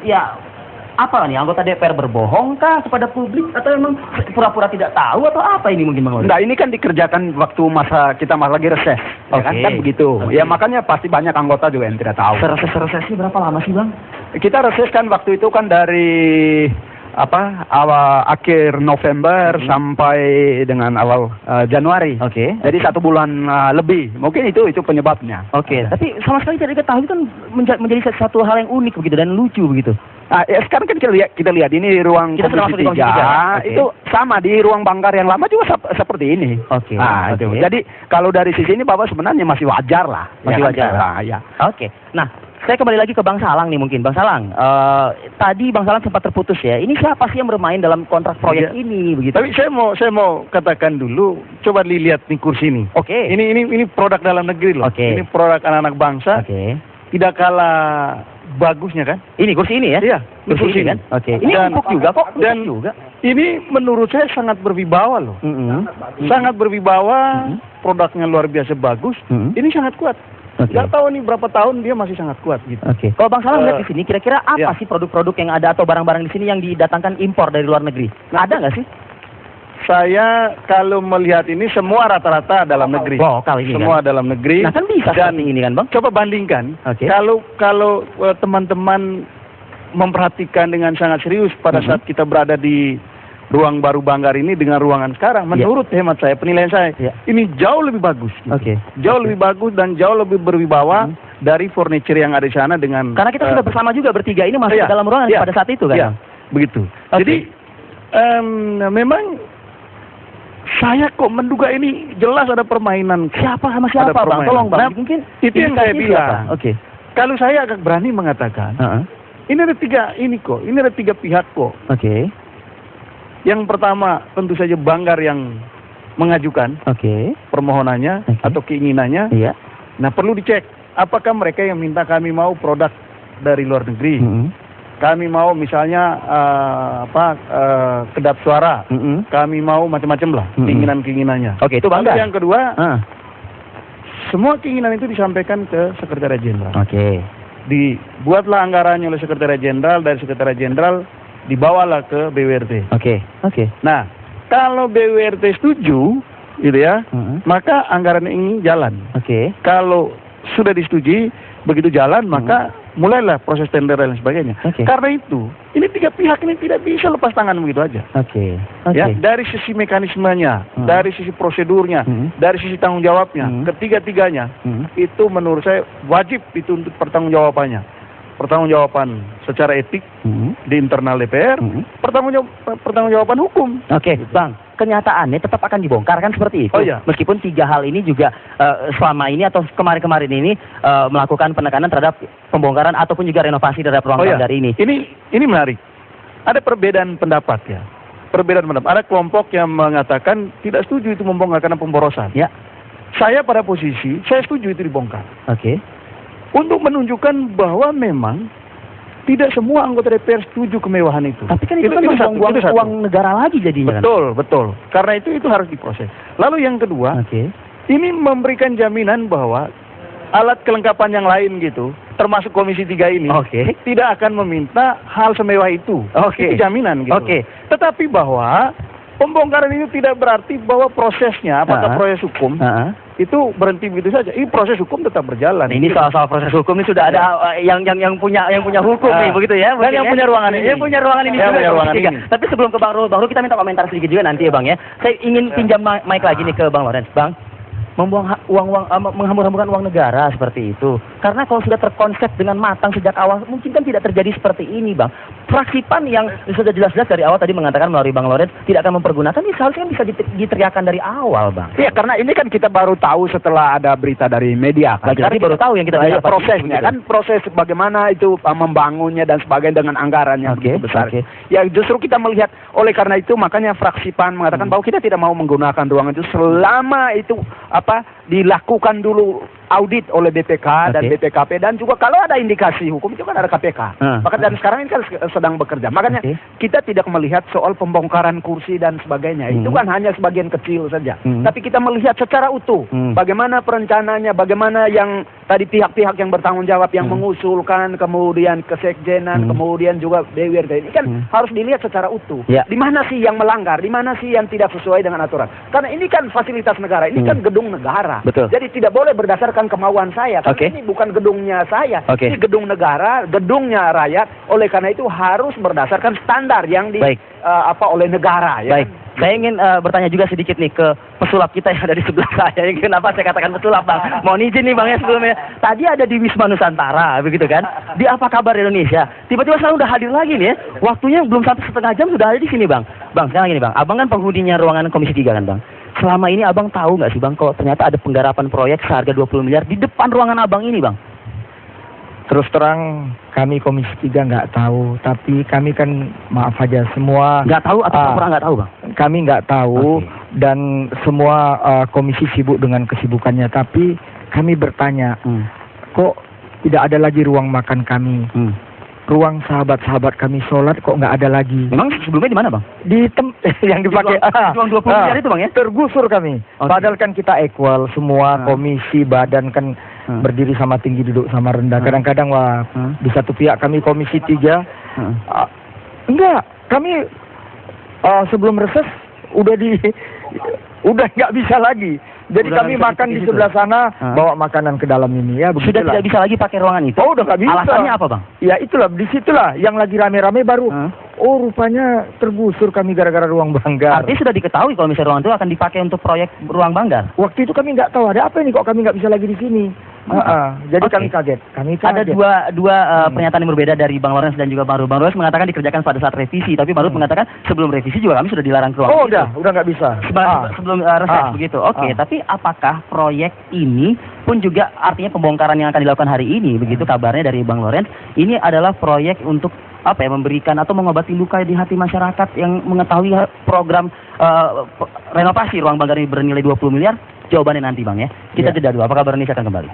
ya apa nih, anggota DPR berbohong kah kepada publik atau memang pura-pura tidak tahu atau apa ini mungkin Bang Lawrence? Enggak, ini kan dikerjakan waktu kita lagi reses, ya kan begitu. Ya makanya pasti banyak anggota juga yang tidak tahu. Reses berapa lama sih Bang? Kita reses kan waktu itu kan dari awal akhir November sampai dengan awal Januari. Jadi 1 bulan lebih. Mungkin itu penyebabnya. Tapi sama sekali tidak diketahui kan menjadi satu hal yang unik begitu dan lucu begitu. Sekarang kan kita lihat ini ruang Komisi 3. Itu sama di ruang Banggar yang lama juga seperti ini. Itu. Jadi kalau dari sisi ini Bapak sebenarnya masih wajar lah. Masih wajar. Ya. Nah, saya kembali lagi ke Bang Salang nih mungkin. Bang Salang, tadi Bang Salang sempat terputus ya. Ini siapa sih yang bermain dalam kontrak proyek ini begitu? Tapi saya mau katakan dulu, coba dilihat nih kursi ini. Ini produk dalam negeri loh. Ini produk anak-anak bangsa. Tidak kalah bagusnya kan? Ini kursi ini ya? Iya, kursi ini kan? Ini empuk juga kok. Dan ini menurut saya sangat berwibawa loh. Sangat berwibawa, produknya luar biasa bagus. Ini sangat kuat. Nggak tahu nih berapa tahun dia masih sangat kuat gitu. Kalau Bang Salang lihat di sini, kira-kira apa sih produk-produk yang ada atau barang-barang di sini yang didatangkan impor dari luar negeri? Ada nggak sih? Saya kalau melihat ini semua rata-rata dalam negeri. Semua dalam negeri. Nah kan bisa dan ini kan Bang. Coba bandingkan. Kalau teman-teman memperhatikan dengan sangat serius pada saat kita berada di ruang baru Banggar ini dengan ruangan sekarang, menurut hemat saya, penilaian saya, ini jauh lebih bagus. Jauh lebih bagus dan jauh lebih berwibawa dari furniture yang ada di sana dengan. Karena kita sudah bersama juga bertiga ini masuk ke dalam ruangan pada saat itu kan. Begitu. Jadi memang saya kok menduga ini jelas ada permainan. Siapa sama siapa Bang? Tolong Bang. Mungkin itu yang saya bilang. Kalau saya agak berani mengatakan, ini ada tiga pihak kok. Yang pertama tentu saja Banggar yang mengajukan permohonannya atau keinginannya. Nah perlu dicek apakah mereka yang minta kami mau produk dari luar negeri. Kami mau misalnya kedap suara. Kami mau macam-macam lah keinginan-keinginannya. Itu Banggar. Yang kedua, semua keinginan itu disampaikan ke Sekretariat Jenderal. Dibuatlah anggarannya oleh Sekretariat Jenderal, dari Sekretariat Jenderal dibawalah ke BWRT. Nah, kalau BWRT setuju, gitu ya, maka anggaran ini jalan. Kalau sudah disetujui, begitu jalan, maka mulailah proses tender dan sebagainya. Karena itu, ini tiga pihak ini tidak bisa lepas tangan begitu aja. Ya, dari sisi mekanismenya, dari sisi prosedurnya, dari sisi tanggung jawabnya, ketiga-tiganya, itu menurut saya wajib dituntut pertanggungjawabannya. Pertanggungjawaban secara etik di internal DPR, pertanggungjawaban hukum. Bang, kenyataannya tetap akan dibongkar kan seperti itu. Meskipun 3 hal ini juga selama ini atau kemarin-kemarin ini melakukan penekanan terhadap pembongkaran ataupun juga renovasi terhadap ruang Banggar ini. Ini menarik. Ada perbedaan pendapat ya. Ada kelompok yang mengatakan tidak setuju itu membongkar karena pemborosan. Saya pada posisi saya setuju itu dibongkar. Untuk menunjukkan bahwa memang tidak semua anggota DPR setuju kemewahan itu. Tapi kan itu kan membuang uang negara lagi jadinya. Betul. Karena itu harus diproses. Lalu yang kedua, ini memberikan jaminan bahwa alat kelengkapan yang lain gitu, termasuk Komisi 3 ini, tidak akan meminta hal semewah itu. Itu jaminan gitu. Tetapi bahwa pembongkaran itu tidak berarti bahwa prosesnya, apakah proses hukum, itu berhenti begitu saja. Ini proses hukum tetap berjalan. Ini soal proses hukum ini sudah ada yang punya hukum nih begitu ya. Dan yang punya ruangan ini. Yang punya ruangan ini juga. Tapi sebelum ke Bang Rul, kita minta komentar sedikit juga nanti ya Bang ya. Saya ingin pinjam mic lagi nih ke Bang Lawrence. Bang, menghambur-hamburkan uang negara seperti itu. Karena kalau sudah terkonsep dengan matang sejak awal, mungkin kan tidak terjadi seperti ini, Bang. Fraksi PAN yang sudah jelas-jelas dari awal tadi mengatakan melalui Bang Lawrence tidak akan mempergunakan, ini seharusnya kan bisa diteriakan dari awal, Bang. Iya, karena ini kan kita baru tahu setelah ada berita dari media. Kan? Jadi baru tahu yang kita prosesnya kan, proses bagaimana itu membangunnya dan sebagainya dengan anggarannya begitu besar. Ya justru kita melihat, oleh karena itu makanya fraksi PAN mengatakan bahwa kita tidak mau menggunakan ruangan itu selama itu dilakukan dulu audit oleh BPK dan BPKP, dan juga kalau ada indikasi hukum itu kan ada KPK. Maka dan sekarang ini kan sedang bekerja. Makanya kita tidak melihat soal pembongkaran kursi dan sebagainya. Itu kan hanya sebagian kecil saja. Tapi kita melihat secara utuh bagaimana perencanaannya, bagaimana yang tadi pihak-pihak yang bertanggung jawab yang mengusulkan, kemudian kesekjenan, kemudian juga BWRT. Ini kan harus dilihat secara utuh. Di mana sih yang melanggar, di mana sih yang tidak sesuai dengan aturan. Karena ini kan fasilitas negara, ini kan gedung negara. Jadi tidak boleh berdasarkan kemauan saya, karena ini bukan gedungnya saya, ini gedung negara, gedungnya rakyat. Oleh karena itu harus berdasarkan standar yang oleh negara. Ya. Baik, saya ingin bertanya juga sedikit nih ke pesulap kita yang ada di sebelah saya. Kenapa saya katakan pesulap, Bang? Mohon izin nih, Bang, ya sebelumnya. Tadi ada di Wisma Nusantara, begitu kan? Di Apa Kabar Indonesia. Tiba-tiba sekarang udah hadir lagi nih ya. Waktunya belum sampai setengah jam sudah ada di sini, Bang. Bang, sekarang gini, Bang. Abang kan penghuninya ruangan Komisi 3 kan, Bang? Selama ini Abang tahu nggak sih, Bang, kalau ternyata ada penggarapan proyek seharga 20 miliar di depan ruangan Abang ini, Bang? Terus terang kami Komisi 3 nggak tahu, tapi kami kan maaf aja semua nggak tahu atau pura nggak tahu, Bang? Kami nggak tahu dan semua komisi sibuk dengan kesibukannya, tapi kami bertanya, kok tidak ada lagi ruang makan kami? Ruang sahabat-sahabat kami sholat kok nggak ada lagi? Memang sebelumnya di mana, Bang? Di yang dipakai ruang 20 miliar itu, Bang, ya? Tergusur kami. Padahal kan kita equal semua komisi badan kan berdiri sama tinggi, duduk sama rendah. Kadang-kadang di satu pihak kami Komisi 3 enggak, kami sebelum reses udah nggak bisa lagi. Jadi kami makan di sebelah sana, bawa makanan ke dalam ini ya. Sudah tidak bisa lagi pakai ruangan itu? Oh, udah nggak bisa. Alasannya apa, Bang? Ya itulah, disitulah yang lagi rame-rame baru. Oh, rupanya tergusur kami gara-gara ruang banggar. Artinya sudah diketahui kalau misalnya ruang itu akan dipakai untuk proyek ruang banggar? Waktu itu kami nggak tahu ada apa ini kok kami nggak bisa lagi di sini. Jadi kami kaget. Ada dua pernyataan yang berbeda dari Bang Lawrence dan juga Bang Ruth. Bang Lawrence mengatakan dikerjakan pada saat revisi, tapi Bang Ruth mengatakan sebelum revisi juga kami sudah dilarang keluar. Oh, udah nggak bisa. Sebelum reses begitu. Tapi apakah proyek ini pun juga artinya pembongkaran yang akan dilakukan hari ini, begitu kabarnya dari Bang Lawrence, ini adalah proyek untuk memberikan atau mengobati luka di hati masyarakat yang mengetahui program renovasi ruang banggar ini bernilai 20 miliar? Jawabannya nanti, Bang, ya. Kita jeda dulu. Apa kabar, Indonesia akan kembali.